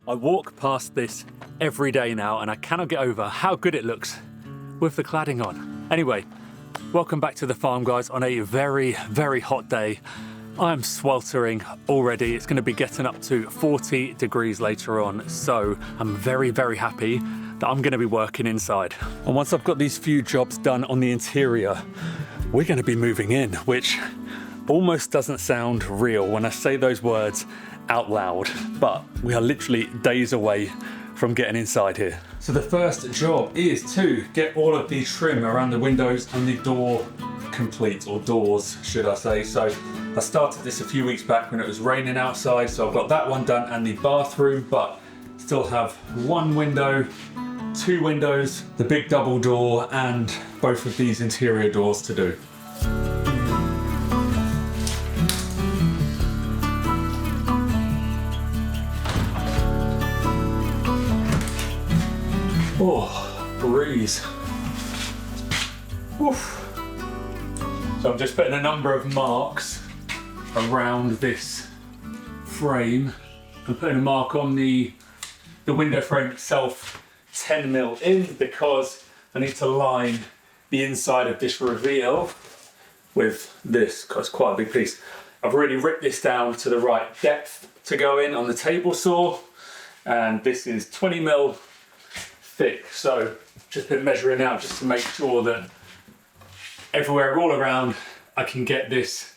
I walk past this every day now and I cannot get over how good it looks with the cladding on. Anyway, welcome back to the farm, guys, on a very, very hot day. I'm sweltering already. It's going to be getting up to 40 degrees later on, so I'm very, very happy that I'm going to be working inside. And once I've got these few jobs done on the interior, we're going to be moving in, which almost doesn't sound real when I say those words out loud, but we are literally days away from getting inside here. So the first job is to get all of the trim around the windows and the door complete, or doors should I say. So I started this a few weeks back when it was raining outside, so I've got that one done and the bathroom, but still have one window, two windows, the big double door, and both of these interior doors to do. Oh, breeze. Oof. So I'm just putting a number of marks around this frame. I'm putting a mark on the window frame itself, 10mm in, because I need to line the inside of this reveal with this, because it's quite a big piece. I've already ripped this down to the right depth to go in on the table saw, and this is 20mm thick, so just been measuring out just to make sure that everywhere all around I can get this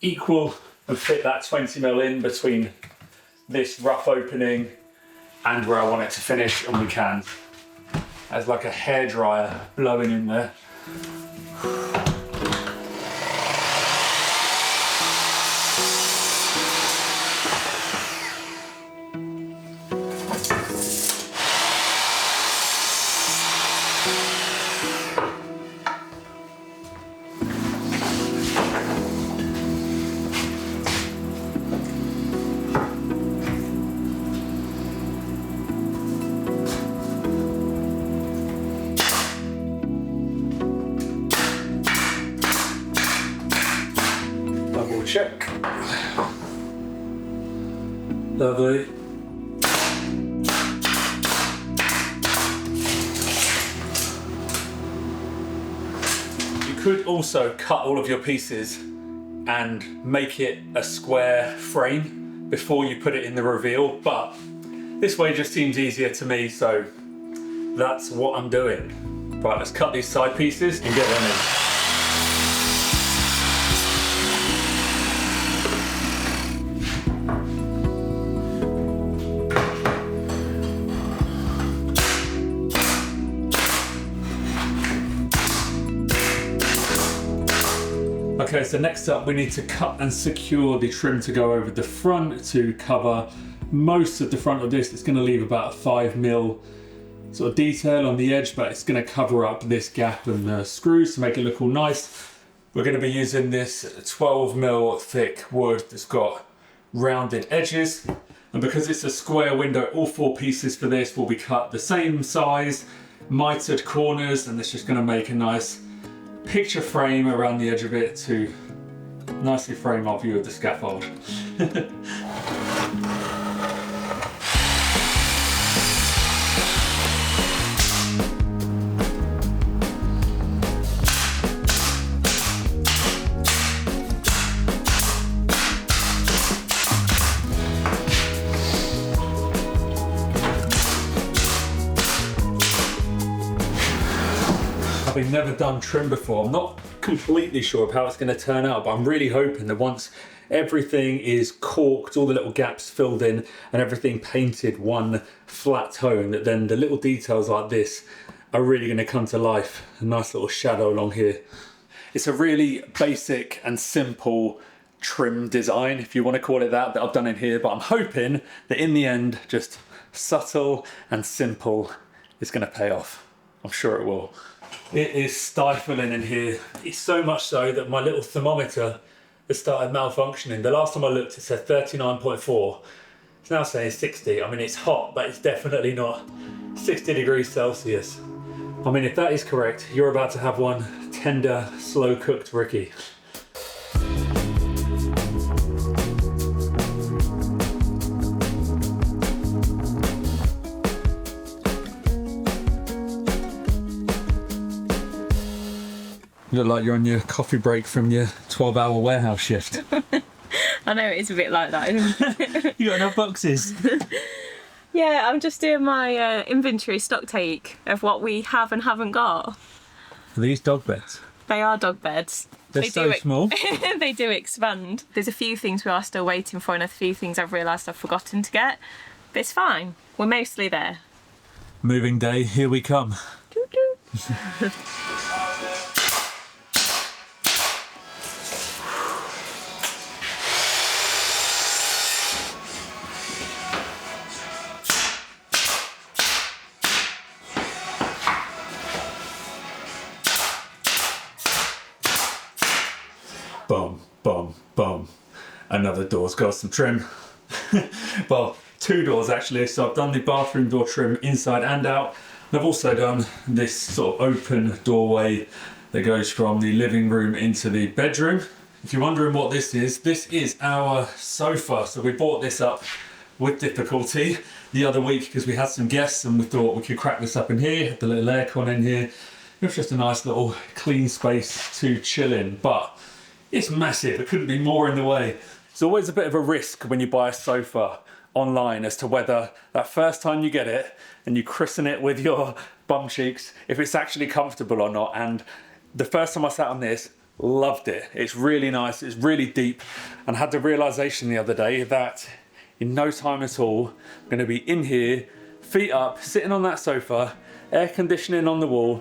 equal and fit that 20mm in between this rough opening and where I want it to finish, and we can. There's like a hairdryer blowing in there. Check. Lovely. You could also cut all of your pieces and make it a square frame before you put it in the reveal, but this way just seems easier to me, so that's what I'm doing. Right, let's cut these side pieces and get them in. Okay, so next up we need to cut and secure the trim to go over the front to cover most of the front of this. It's going to leave about a 5mm sort of detail on the edge, but it's going to cover up this gap and the screws to make it look all nice. We're going to be using this 12mm thick wood that's got rounded edges, and because it's a square window, all four pieces for this will be cut the same size, mitered corners, and it's just going to make a nice picture frame around the edge of it to nicely frame our view of the scaffold. I've never done trim before. I'm not completely sure of how it's going to turn out, but I'm really hoping that once everything is caulked, all the little gaps filled in, and everything painted one flat tone, that then the little details like this are really going to come to life. A nice little shadow along here. It's a really basic and simple trim design, if you want to call it that I've done in here, but I'm hoping that in the end, just subtle and simple is going to pay off. I'm sure it will. It is stifling in here. It's so much so that my little thermometer has started malfunctioning. The last time I looked, it said 39.4. It's now saying 60. I mean, it's hot, but it's definitely not 60 degrees Celsius. I mean, if that is correct, you're about to have one tender, slow-cooked Ricky. You look like you're on your coffee break from your 12-hour warehouse shift. I know, it is a bit like that, isn't it? You got enough boxes? Yeah, I'm just doing my inventory stock take of what we have and haven't got. Are these dog beds? They are dog beds. They're so small. They do expand. There's a few things we are still waiting for and a few things I've realised I've forgotten to get. But it's fine. We're mostly there. Moving day, here we come. Doo-doo. Boom, boom, boom. Another door's got some trim. Well, 2 doors actually. So I've done the bathroom door trim inside and out. And I've also done this sort of open doorway that goes from the living room into the bedroom. If you're wondering what this is our sofa. So we bought this up with difficulty the other week because we had some guests and we thought we could crack this up in here, had the little aircon in here. It was just a nice little clean space to chill in, but it's massive. It couldn't be more in the way. It's always a bit of a risk when you buy a sofa online as to whether that first time you get it and you christen it with your bum cheeks, if it's actually comfortable or not. And the first time I sat on this, loved it. It's really nice, it's really deep, and had the realization the other day that in no time at all, I'm gonna be in here, feet up, sitting on that sofa, air conditioning on the wall,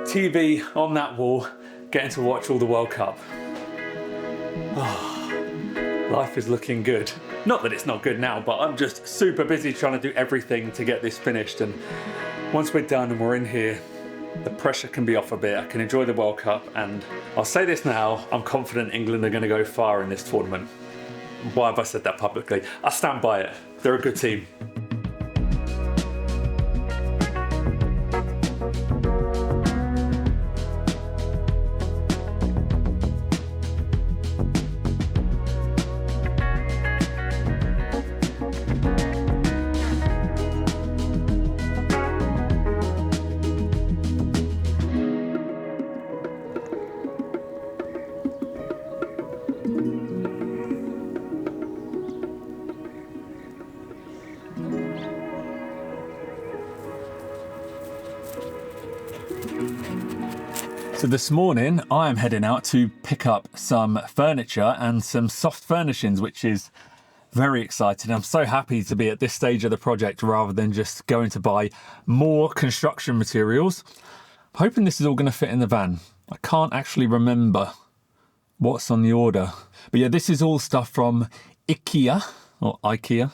TV on that wall, getting to watch all the World Cup. Oh, life is looking good. Not that it's not good now, but I'm just super busy trying to do everything to get this finished. And once we're done and we're in here, the pressure can be off a bit. I can enjoy the World Cup, and I'll say this now, I'm confident England are going to go far in this tournament. Why have I said that publicly? I stand by it. They're a good team. So this morning I am heading out to pick up some furniture and some soft furnishings, which is very exciting. I'm so happy to be at this stage of the project rather than just going to buy more construction materials. I'm hoping this is all going to fit in the van. I can't actually remember what's on the order. But yeah, this is all stuff from IKEA or IKEA.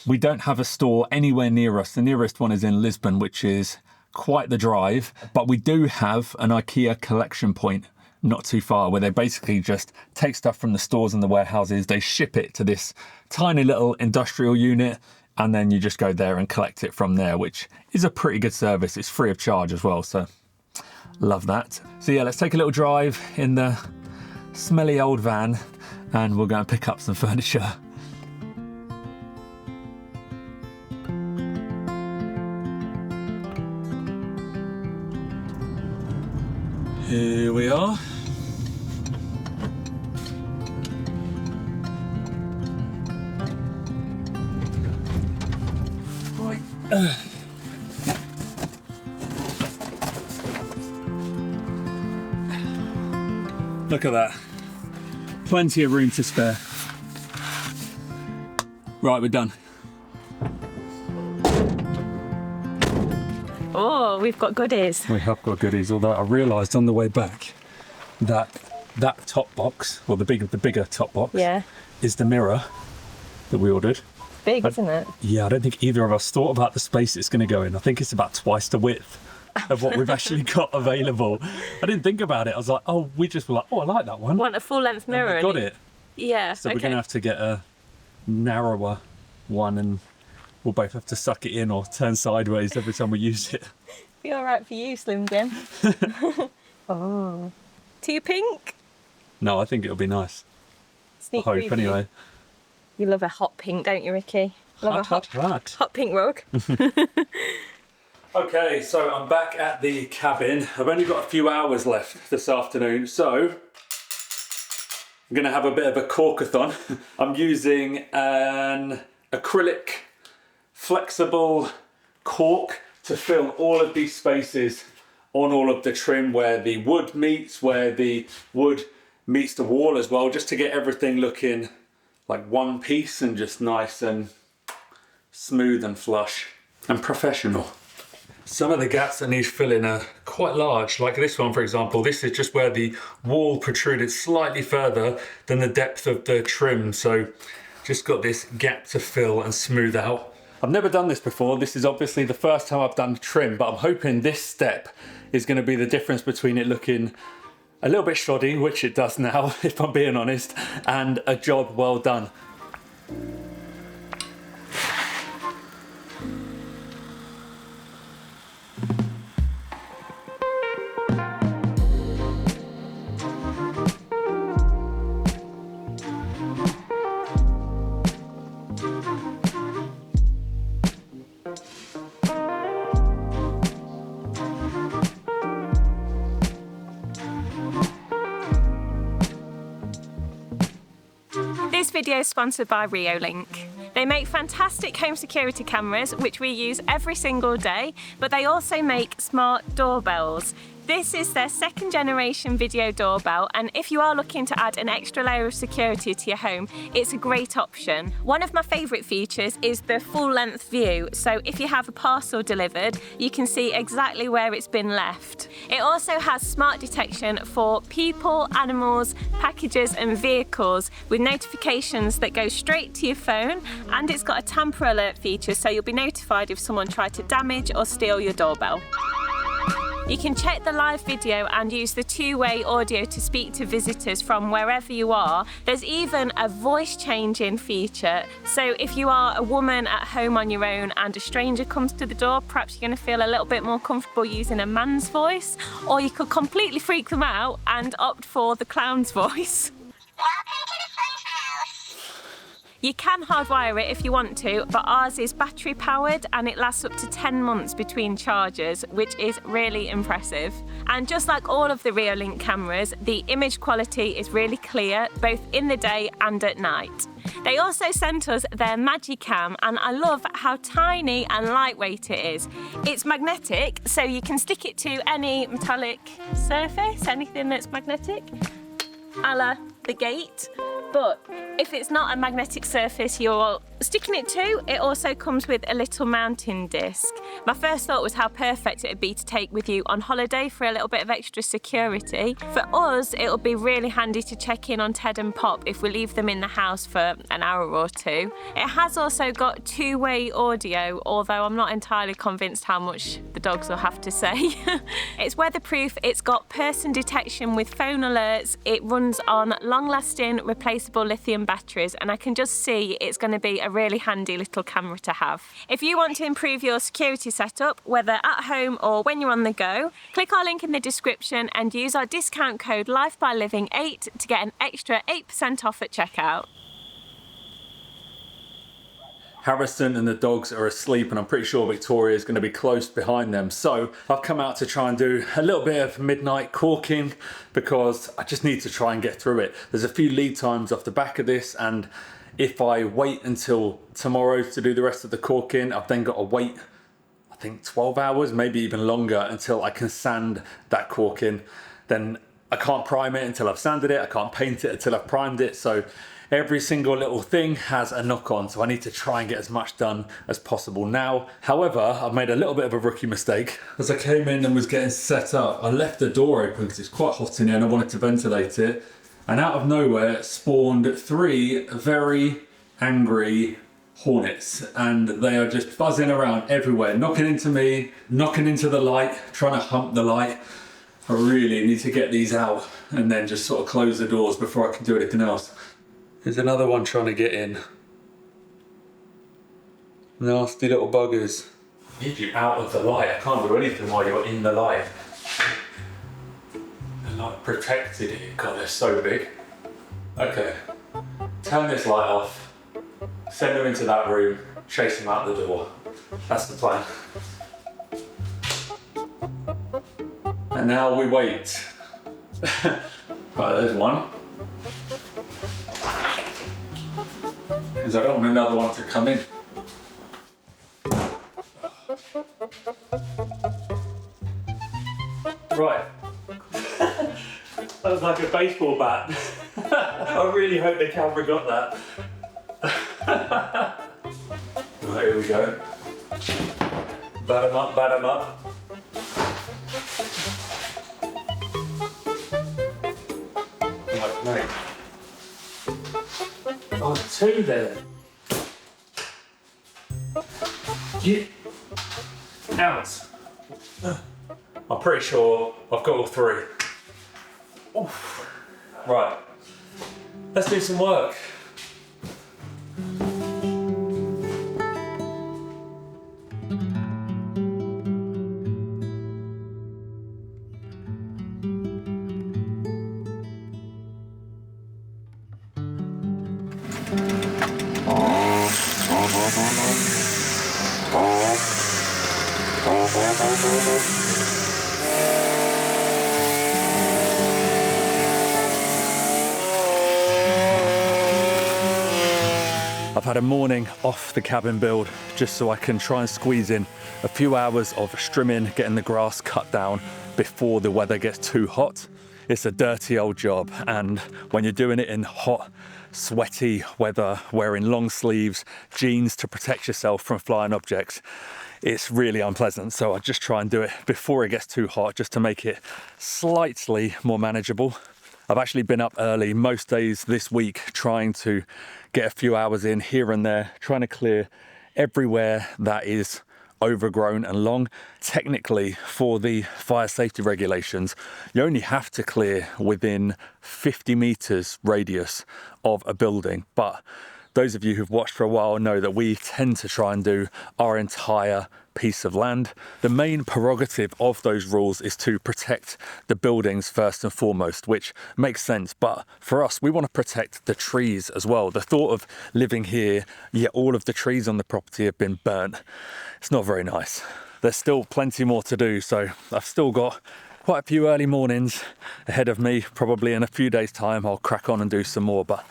We don't have a store anywhere near us. The nearest one is in Lisbon, which is quite the drive, but we do have an IKEA collection point not too far where they basically just take stuff from the stores and the warehouses, they ship it to this tiny little industrial unit, and then you just go there and collect it from there, which is a pretty good service. It's free of charge as well, so love that. So yeah, let's take a little drive in the smelly old van and we'll go and pick up some furniture. Here we are. Right. Look at that. Plenty of room to spare. Right, we're done. Oh, we've got goodies. We have got goodies, although I realised on the way back that that top box, well the bigger top box, Yeah. is the mirror that we ordered. Big, isn't it? Yeah, I don't think either of us thought about the space it's going to go in. I think it's about twice the width of what we've actually got available. I didn't think about it. I was like, oh, we just were like, oh, I like that one. Want a full-length mirror? And we got it. Yeah, So okay. we're going to have to get a narrower one and we'll both have to suck it in or turn sideways every time we use it. Be all right for you, Slim Jim. Oh. Too pink? No, I think it'll be nice. Sneak I hope, preview. anyway. You love a hot pink, don't you, Ricky? Love a hot Hot. hot pink rug. Okay, so I'm back at the cabin. I've only got a few hours left this afternoon, so I'm gonna have a bit of a corkathon. I'm using an acrylic flexible cork to fill all of these spaces on all of the trim where the wood meets, where the wood meets the wall as well, just to get everything looking like one piece and just nice and smooth and flush and professional. Some of the gaps that need filling are quite large, like this one for example. This is just where the wall protruded slightly further than the depth of the trim, so just got this gap to fill and smooth out. I've never done this before. This is obviously the first time I've done trim, but I'm hoping this step is going to be the difference between it looking a little bit shoddy, which it does now if I'm being honest, and a job well done. This video is sponsored by Reolink. They make fantastic home security cameras, which we use every single day, but they also make smart doorbells. This is their second generation video doorbell, and if you are looking to add an extra layer of security to your home, it's a great option. One of my favourite features is the full length view, so if you have a parcel delivered, you can see exactly where it's been left. It also has smart detection for people, animals, packages and vehicles with notifications that go straight to your phone, and it's got a tamper alert feature, so you'll be notified if someone tried to damage or steal your doorbell. You can check the live video and use the two-way audio to speak to visitors from wherever you are. There's even a voice changing feature, so if you are a woman at home on your own and a stranger comes to the door, perhaps you're going to feel a little bit more comfortable using a man's voice, or you could completely freak them out and opt for the clown's voice. You can hardwire it if you want to, but ours is battery powered and it lasts up to 10 months between charges, which is really impressive. And just like all of the Reolink cameras, the image quality is really clear, both in the day and at night. They also sent us their Magicam, and I love how tiny and lightweight it is. It's magnetic, so you can stick it to any metallic surface, anything that's magnetic, a la the gate. But if it's not a magnetic surface you're sticking it to, it also comes with a little mounting disc. My first thought was how perfect it would be to take with you on holiday for a little bit of extra security. For us, it'll be really handy to check in on Ted and Pop if we leave them in the house for an hour or two. It has also got two-way audio, although I'm not entirely convinced how much the dogs will have to say. It's weatherproof, it's got person detection with phone alerts, it runs on long-lasting replaceable lithium batteries, and I can just see it's going to be a really handy little camera to have. If you want to improve your security setup, whether at home or when you're on the go, click our link in the description and use our discount code LifeByLiving8 to get an extra 8% off at checkout. Harrison and the dogs are asleep, and I'm pretty sure Victoria is going to be close behind them. So I've come out to try and do a little bit of midnight corking because I just need to try and get through it. There's a few lead times off the back of this, and if I wait until tomorrow to do the rest of the corking, I've then got to wait, I think 12 hours, maybe even longer, until I can sand that corking. Then I can't prime it until I've sanded it. I can't paint it until I've primed it. So every single little thing has a knock-on, so I need to try and get as much done as possible now. However, I've made a little bit of a rookie mistake. As I came in and was getting set up, I left the door open because it's quite hot in here and I wanted to ventilate it. And out of nowhere spawned 3 very angry hornets, and they are just buzzing around everywhere, knocking into me, knocking into the light, trying to hump the light. I really need to get these out and then just sort of close the doors before I can do anything else. There's another one trying to get in. Nasty little buggers. I need you out of the light. I can't do anything while you're in the light. The light protected it. God, they're so big. Okay. Turn this light off. Send them into that room. Chase them out the door. That's the plan. And now we wait. Right, there's one. Because I don't want another one to come in. Right. That was like a baseball bat. I really hope the camera got that. Right, here we go. Bat 'em up, bat 'em up. Right, mate. Oh, two there. Get out. I'm pretty sure I've got all three. Oof. Right, let's do some work. I've had a morning off the cabin build just so I can try and squeeze in a few hours of strimming, getting the grass cut down before the weather gets too hot. It's a dirty old job, and when you're doing it in hot, sweaty weather, wearing long sleeves, jeans to protect yourself from flying objects, it's really unpleasant. So I just try and do it before it gets too hot, just to make it slightly more manageable. I've actually been up early most days this week trying to get a few hours in here and there, trying to clear everywhere that is overgrown and long. Technically, for the fire safety regulations, you only have to clear within 50 meters radius of a building. But those of you who've watched for a while know that we tend to try and do our entire piece of land. The main prerogative of those rules is to protect the buildings first and foremost, which makes sense. But for us, we want to protect the trees as well. The thought of living here, yet all of the trees on the property have been burnt, it's not very nice. There's still plenty more to do, so I've still got quite a few early mornings ahead of me. Probably in a few days' time, I'll crack on and do some more. But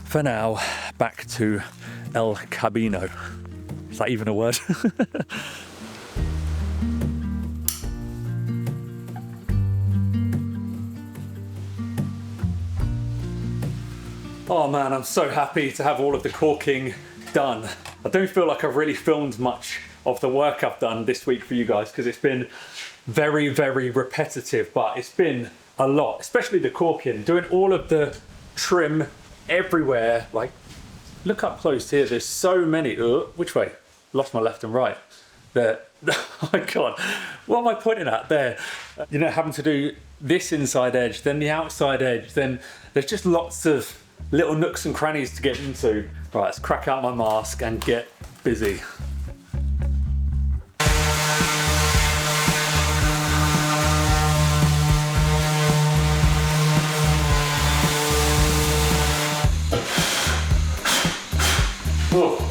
for now, back to El Camino. Is that even a word? Oh man, I'm so happy to have all of the caulking done. I don't feel like I've really filmed much of the work I've done this week for you guys because it's been very, very repetitive, but it's been a lot, especially the caulking, doing all of the trim everywhere. Like, look up close here, there's so many. Which way? Lost my left and right. There. Oh my God, what am I pointing at there? You know, having to do this inside edge, then the outside edge, then there's just lots of little nooks and crannies to get into. Right, let's crack out my mask and get busy. Oh.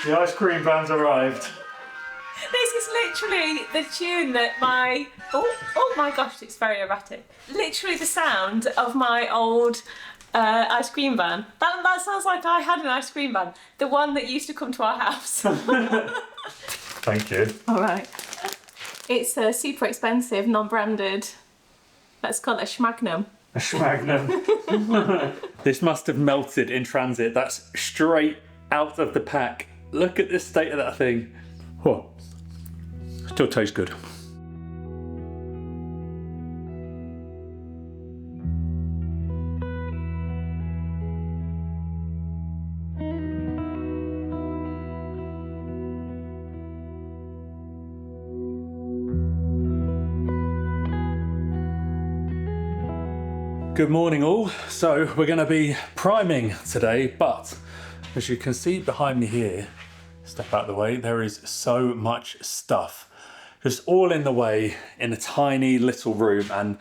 The ice cream van's arrived. This is literally the tune that my... Oh my gosh, it's very erratic. Literally the sound of my old ice cream van. That sounds like I had an ice cream van. The one that used to come to our house. Thank you. All right. It's super expensive, non-branded. Let's call it a schmagnum. A schmagnum. This must have melted in transit. That's straight out of the pack. Look at the state of that thing. Whoa. Still tastes good. Good morning all. So we're going to be priming today, but as you can see behind me here, step out of the way, there is so much stuff just all in the way in a tiny little room, and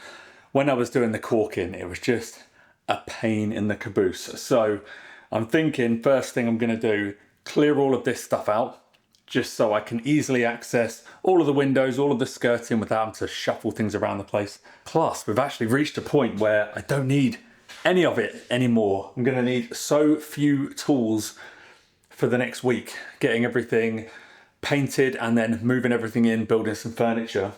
when I was doing the caulking it was just a pain in the caboose. So I'm thinking first thing I'm going to do, clear all of this stuff out just so I can easily access all of the windows, all of the skirting without having to shuffle things around the place. Plus, we've actually reached a point where I don't need any of it anymore. I'm gonna need so few tools for the next week, getting everything painted and then moving everything in, building some furniture.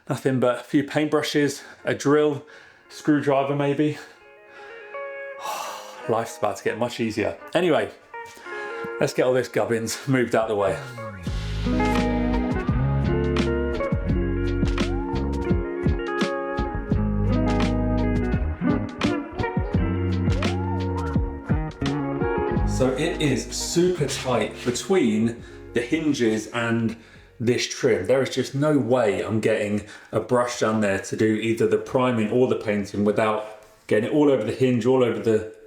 Nothing but a few paintbrushes, a drill, screwdriver maybe. Life's about to get much easier. Anyway, let's get all this gubbins moved out of the way. So it is super tight between the hinges and this trim. There is just no way I'm getting a brush down there to do either the priming or the painting without getting it all over the hinge, all over the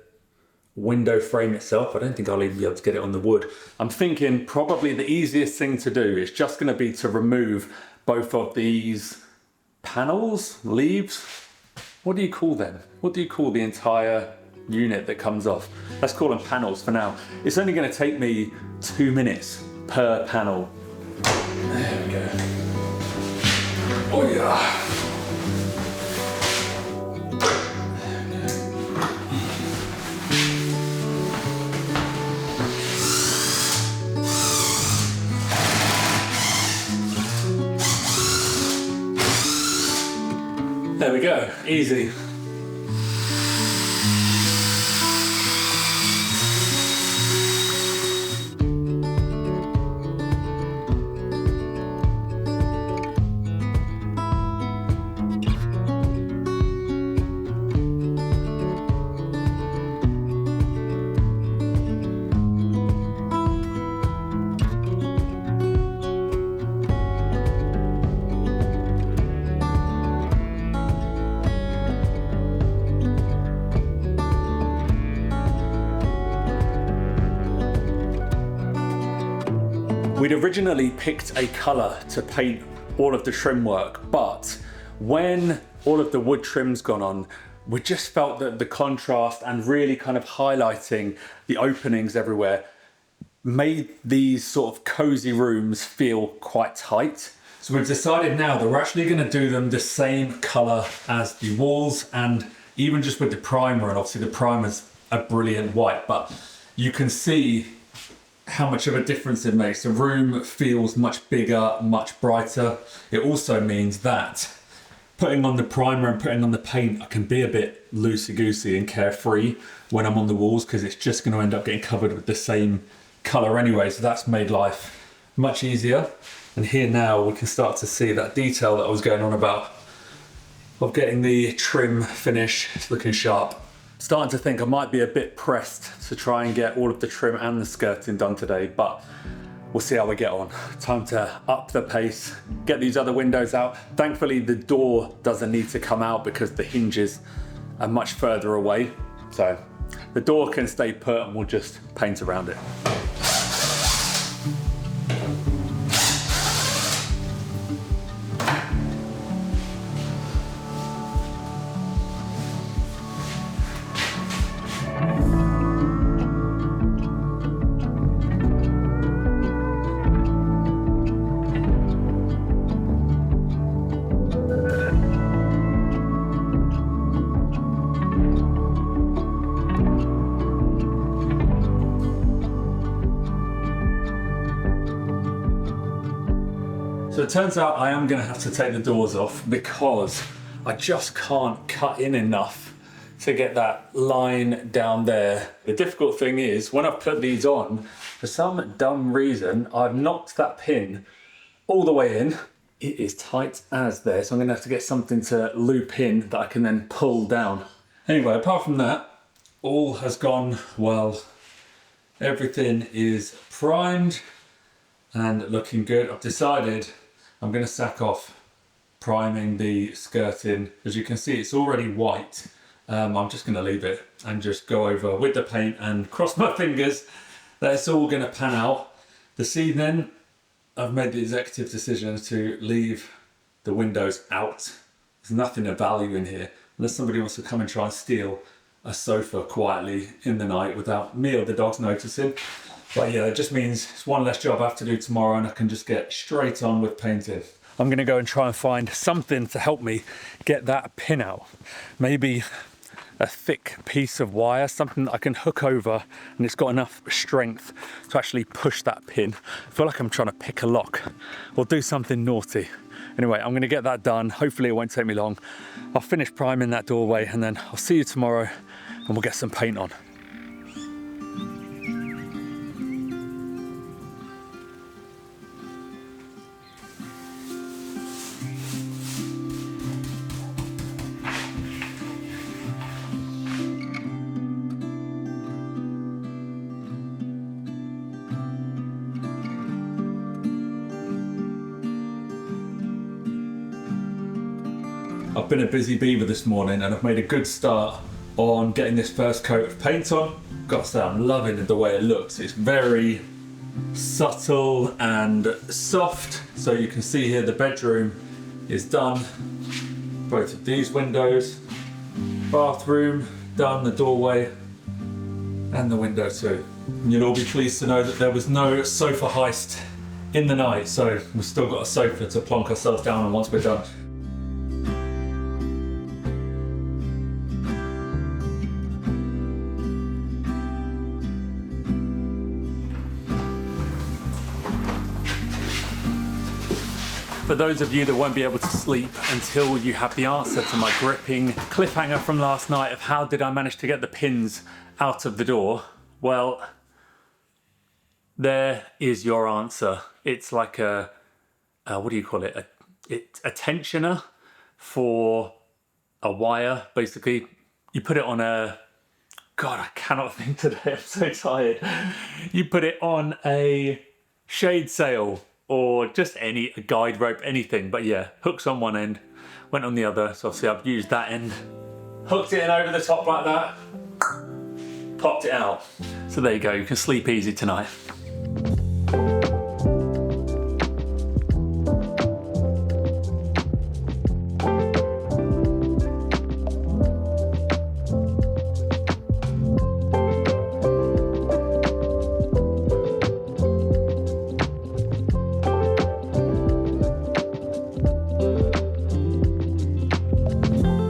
window frame itself. I don't think I'll even be able to get it on the wood. I'm thinking probably the easiest thing to do is just going to be to remove both of these panels, leaves. What do you call them? What do you call the entire unit that comes off? Let's call them panels for now. It's only going to take me 2 minutes per panel. There we go. Oh yeah. There we go, easy. We'd originally picked a colour to paint all of the trim work, but when all of the wood trim's gone on, we just felt that the contrast and really kind of highlighting the openings everywhere made these sort of cozy rooms feel quite tight. So we've decided now that we're actually going to do them the same colour as the walls, and even just with the primer, and obviously the primer's a brilliant white, but you can see how much of a difference it makes. The room feels much bigger, much brighter. It also means that putting on the primer and putting on the paint, I can be a bit loosey-goosey and carefree when I'm on the walls, because it's just going to end up getting covered with the same colour anyway. So that's made life much easier. And here now we can start to see that detail that I was going on about, of getting the trim finish looking sharp. Starting to think I might be a bit pressed to try and get all of the trim and the skirting done today, but we'll see how we get on. Time to up the pace, get these other windows out. Thankfully the door doesn't need to come out because the hinges are much further away. So the door can stay put and we'll just paint around it. So it turns out I am going to have to take the doors off because I just can't cut in enough to get that line down there. The difficult thing is when I've put these on, for some dumb reason, I've knocked that pin all the way in. It is tight as there, so I'm going to have to get something to loop in that I can then pull down. Anyway, apart from that, all has gone well. Everything is primed and looking good. I've decided I'm going to sack off priming the skirting. As you can see, it's already white I'm just going to leave it and just go over with the paint and cross my fingers that it's all going to pan out. This evening, I've made the executive decision to leave the windows out. There's nothing of value in here unless somebody wants to come and try and steal a sofa quietly in the night without me or the dogs noticing. But yeah, it just means it's one less job I have to do tomorrow and I can just get straight on with painting. I'm going to go and try and find something to help me get that pin out. Maybe a thick piece of wire, something that I can hook over and it's got enough strength to actually push that pin. I feel like I'm trying to pick a lock or do something naughty. Anyway, I'm going to get that done. Hopefully it won't take me long. I'll finish priming that doorway and then I'll see you tomorrow and we'll get some paint on. I've been a busy beaver this morning and I've made a good start on getting this first coat of paint on. Got to say, I'm loving the way it looks. It's very subtle and soft. So you can see here the bedroom is done. Both of these windows. Bathroom done, the doorway and the window too. And you'll all be pleased to know that there was no sofa heist in the night. So we've still got a sofa to plonk ourselves down on once we're done. For those of you that won't be able to sleep until you have the answer to my gripping cliffhanger from last night of how did I manage to get the pins out of the door, well, there is your answer. It's like a what do you call it? A tensioner for a wire, basically. You put it on a, God, I cannot think today, I'm so tired. You put it on a shade sail, or just a guide rope, anything. But yeah, hooks on one end, went on the other. So obviously I've used that end, hooked it in over the top like that, popped it out. So there you go, you can sleep easy tonight.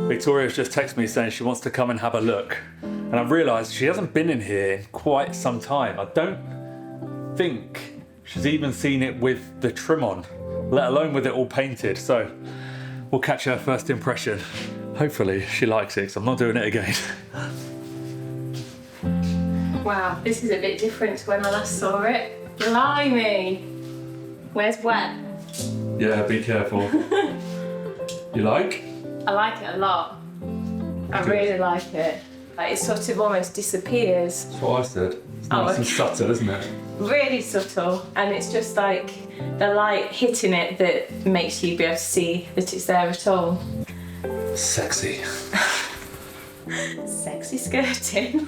Victoria's just texted me saying she wants to come and have a look. And I've realised she hasn't been in here in quite some time. I don't think she's even seen it with the trim on, let alone with it all painted. So we'll catch her first impression. Hopefully she likes it, because I'm not doing it again. Wow, this is a bit different to when I last saw it. Blimey! Where's wet? Yeah, be careful. You like? I like it a lot. I really like it. Like, it sort of almost disappears. That's what I said. It's nice and subtle, isn't it? Really subtle, and it's just like the light hitting it that makes you be able to see that it's there at all. Sexy. Sexy skirting.